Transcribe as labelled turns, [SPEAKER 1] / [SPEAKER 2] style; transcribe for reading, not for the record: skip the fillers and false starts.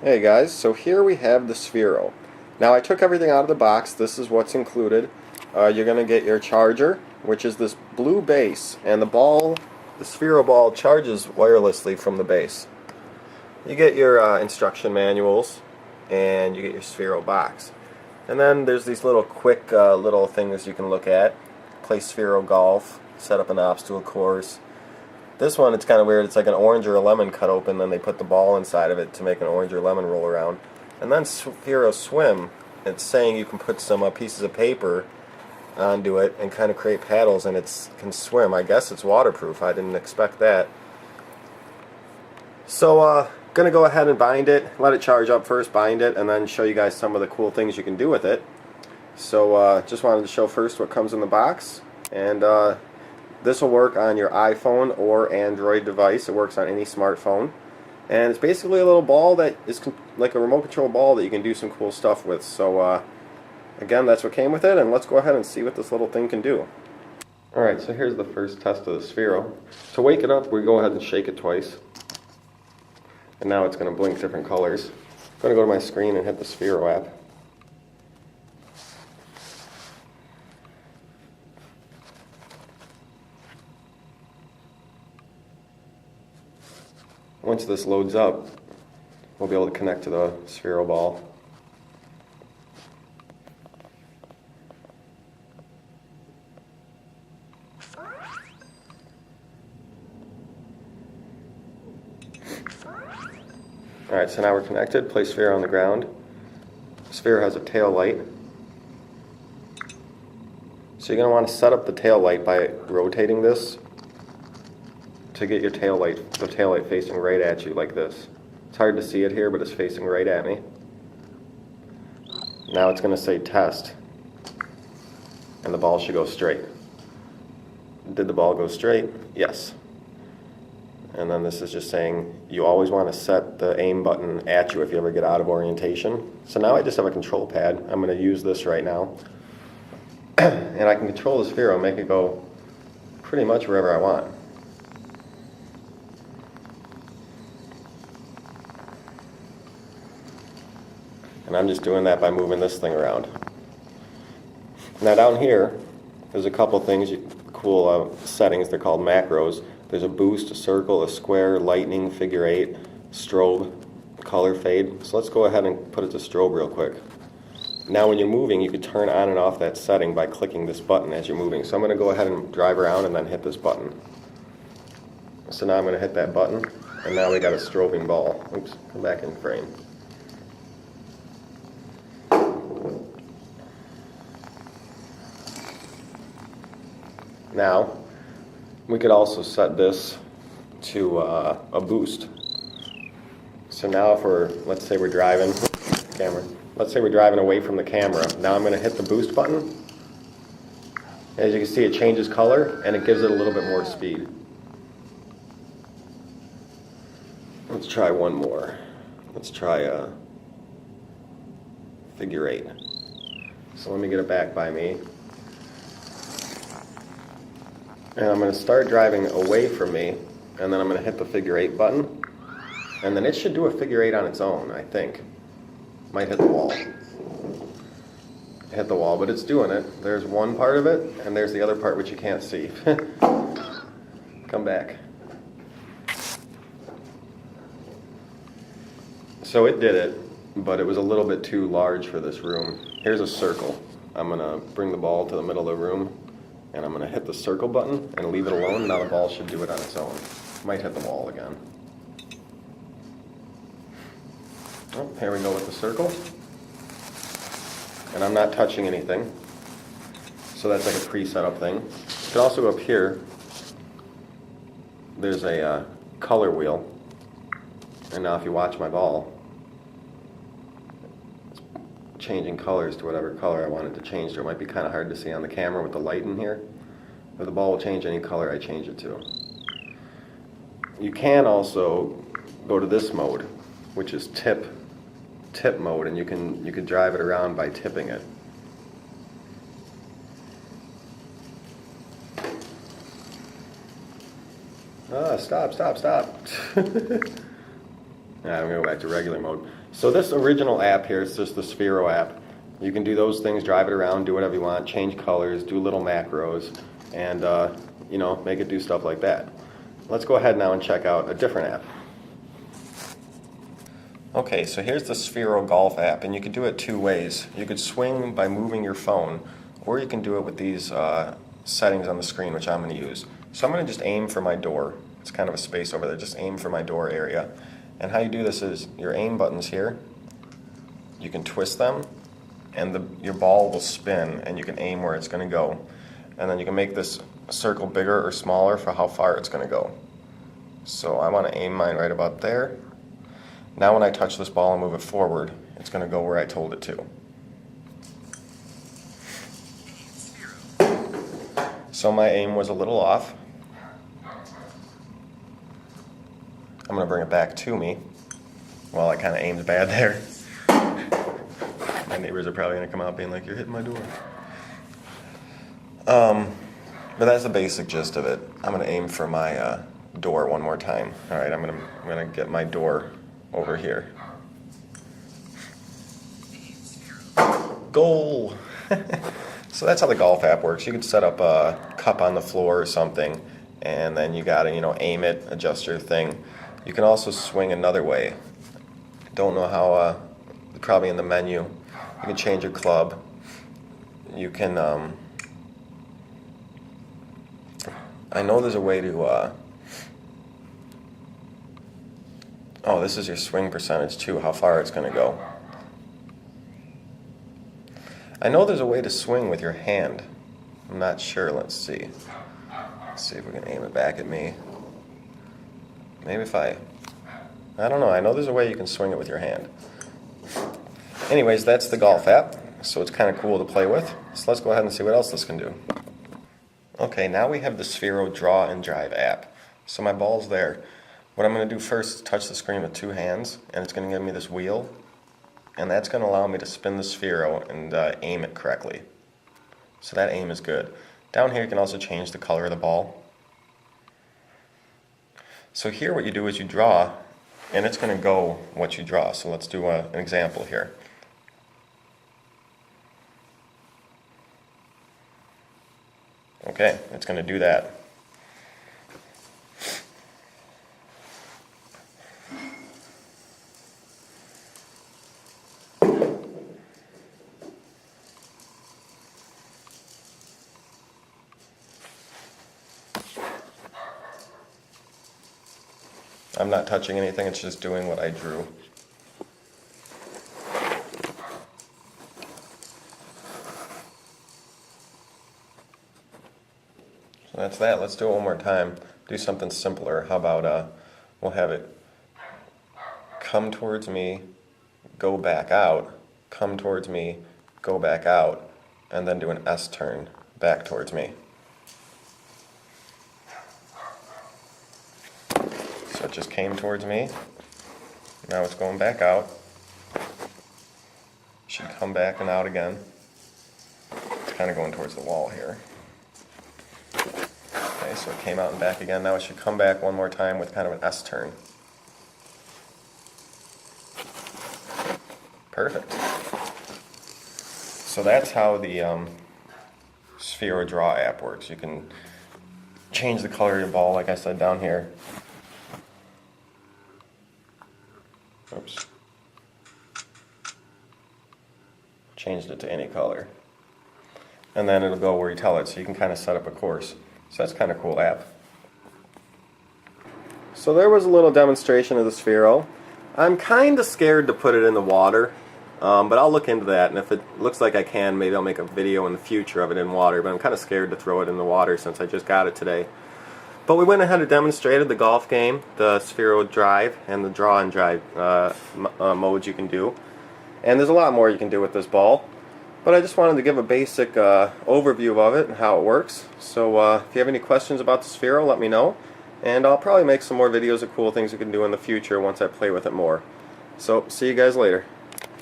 [SPEAKER 1] Hey guys, so here we have the Sphero. Now I took everything out of the box. This is what's included. You're going to get your charger, which is this blue base, and the Sphero ball charges wirelessly from the base. You get your instruction manuals, and you get your Sphero box. And then there's these little quick little things you can look at. Play Sphero golf, set up an obstacle course. This one, it's kind of weird. It's like an orange or a lemon cut open, then they put the ball inside of it to make an orange or lemon roll around. And then Sphero Swim, it's saying you can put some pieces of paper onto it and kind of create paddles, and it can swim. I guess it's waterproof. I didn't expect that. So, gonna go ahead and bind it, let it charge up first, bind it, and then show you guys some of the cool things you can do with it. So, just wanted to show first what comes in the box, and this will work on your iPhone or Android device. It works on any smartphone. And it's basically a little ball that is like a remote control ball that you can do some cool stuff with. So again, that's what came with it, and let's go ahead and see what this little thing can do. Alright, so here's the first test of the Sphero. To wake it up, we go ahead and shake it twice. And now it's going to blink different colors. I'm going to go to my screen and hit the Sphero app. Once this loads up, we'll be able to connect to the Sphero ball. Alright, so now we're connected. Place Sphero on the ground. Sphero has a tail light. So you're going to want to set up the tail light by rotating this to get your the tail light facing right at you like this. It's hard to see it here, but it's facing right at me. Now it's going to say test, and the ball should go straight. Did the ball go straight? Yes. And then this is just saying you always want to set the aim button at you if you ever get out of orientation. So now I just have a control pad. I'm going to use this right now. And I can control the Sphero and make it go pretty much wherever I want. And I'm just doing that by moving this thing around. Now down here, there's a couple things, cool settings. They're called macros. There's a boost, a circle, a square, lightning, figure 8, strobe, color fade. So let's go ahead and put it to strobe real quick. Now when you're moving, you can turn on and off that setting by clicking this button as you're moving. So I'm going to go ahead and drive around and then hit this button. So now I'm going to hit that button, and now we got a strobing ball. Oops, come back in frame. Now, we could also set this to a boost. So now if let's say we're driving away from the camera. Now I'm going to hit the boost button. As you can see, it changes color and it gives it a little bit more speed. Let's try one more. Let's try a figure 8. So let me get it back by me. And I'm going to start driving away from me, and then I'm going to hit the figure 8 button, and then it should do a figure 8 on its own, I think. Might hit the wall. Hit the wall, but it's doing it. There's one part of it, and there's the other part which you can't see. Come back. So it did it, but it was a little bit too large for this room. Here's a circle. I'm going to bring the ball to the middle of the room, and I'm going to hit the circle button and leave it alone. Now the ball should do it on its own. Might hit the wall again. Oh, here we go with the circle. And I'm not touching anything. So that's like a pre-setup thing. You can also go up here. There's a color wheel. And now if you watch my ball, it's changing colors to whatever color I want it to change to. It might be kind of hard to see on the camera with the light in here, but the ball will change any color I change it to. You can also go to this mode, which is tip mode, and you can drive it around by tipping it. Stop. I'm going to go back to regular mode. So this original app here is just the Sphero app. You can do those things, drive it around, do whatever you want, change colors, do little macros, and you know, make it do stuff like that. Let's go ahead now and check out a different app. Okay, so here's the Sphero Golf app, and you can do it two ways. You could swing by moving your phone, or you can do it with these settings on the screen, which I'm going to use. So I'm going to just aim for my door. It's kind of a space over there. Just aim for my door area. And how you do this is your aim buttons here. You can twist them, and your ball will spin, and you can aim where it's going to go. And then you can make this circle bigger or smaller for how far it's going to go. So I want to aim mine right about there. Now when I touch this ball and move it forward, it's going to go where I told it to. So my aim was a little off. I'm going to bring it back to me. Well, I kind of aimed bad there. My neighbors are probably going to come out being like, "You're hitting my door." But that's the basic gist of it. I'm going to aim for my door one more time. All right, I'm going to get my door over here. Goal! So that's how the golf app works. You could set up a cup on the floor or something, and then you gotta, you know, aim it, adjust your thing. You can also swing another way. Don't know how, probably in the menu. You can change your club. You can, I know there's a way to, oh, this is your swing percentage too, how far it's going to go. I know there's a way to swing with your hand. I'm not sure. Let's see. Let's see if we can aim it back at me. Maybe if I don't know. I know there's a way you can swing it with your hand. Anyways, that's the golf app. So it's kind of cool to play with. So let's go ahead and see what else this can do. Okay, now we have the Sphero Draw and Drive app. So my ball's there. What I'm going to do first is touch the screen with two hands, and it's going to give me this wheel, and that's going to allow me to spin the Sphero and aim it correctly. So that aim is good. Down here you can also change the color of the ball. So here what you do is you draw, and it's going to go what you draw. So let's do an example here. Okay, it's going to do that. I'm not touching anything, it's just doing what I drew. So that's that. Let's do it one more time. Do something simpler. How about we'll have it come towards me, go back out, come towards me, go back out, and then do an S turn back towards me. So it just came towards me. Now it's going back out. Should come back and out again. It's kind of going towards the wall here. Okay, so it came out and back again. Now it should come back one more time with kind of an S turn. Perfect. So that's how the Sphero Draw app works. You can change the color of your ball, like I said down here. Oops. Changed it to any color. And then it'll go where you tell it, so you can kind of set up a course. So that's kind of cool app. So there was a little demonstration of the Sphero. I'm kind of scared to put it in the water, but I'll look into that, and if it looks like I can, maybe I'll make a video in the future of it in water, but I'm kind of scared to throw it in the water since I just got it today. But we went ahead and demonstrated the golf game, the Sphero Drive, and the Draw and Drive modes you can do. And there's a lot more you can do with this ball. But I just wanted to give a basic overview of it and how it works. So if you have any questions about the Sphero, let me know. And I'll probably make some more videos of cool things you can do in the future once I play with it more. So see you guys later.